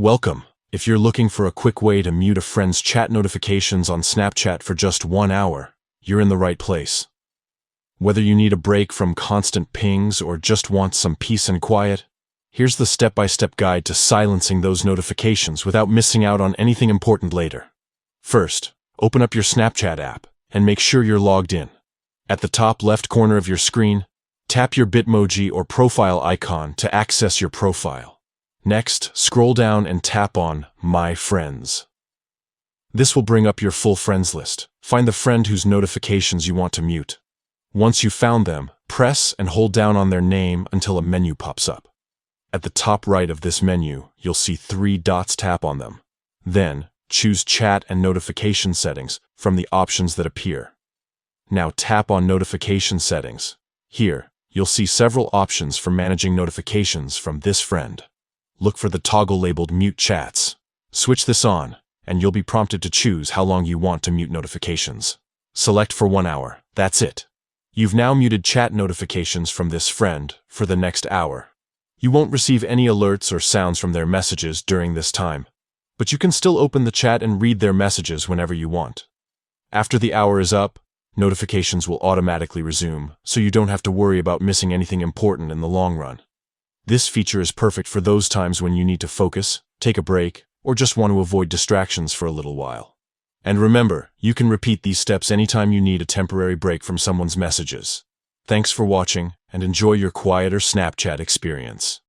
Welcome. If you're looking for a quick way to mute a friend's chat notifications on Snapchat for just 1 hour, you're in the right place. Whether you need a break from constant pings or just want some peace and quiet, here's the step-by-step guide to silencing those notifications without missing out on anything important later. First, open up your Snapchat app and make sure you're logged in. At the top left corner of your screen, tap your Bitmoji or profile icon to access your profile. Next, scroll down and tap on My Friends. This will bring up your full friends list. Find the friend whose notifications you want to mute. Once you've found them, press and hold down on their name until a menu pops up. At the top right of this menu, you'll see 3 dots. Tap on them. Then, choose Chat and Notification Settings from the options that appear. Now tap on Notification Settings. Here, you'll see several options for managing notifications from this friend. Look for the toggle labeled Mute Chats. Switch this on, and you'll be prompted to choose how long you want to mute notifications. Select for 1 hour. That's it. You've now muted chat notifications from this friend for the next hour. You won't receive any alerts or sounds from their messages during this time, but you can still open the chat and read their messages whenever you want. After the hour is up, notifications will automatically resume, so you don't have to worry about missing anything important in the long run. This feature is perfect for those times when you need to focus, take a break, or just want to avoid distractions for a little while. And remember, you can repeat these steps anytime you need a temporary break from someone's messages. Thanks for watching, and enjoy your quieter Snapchat experience.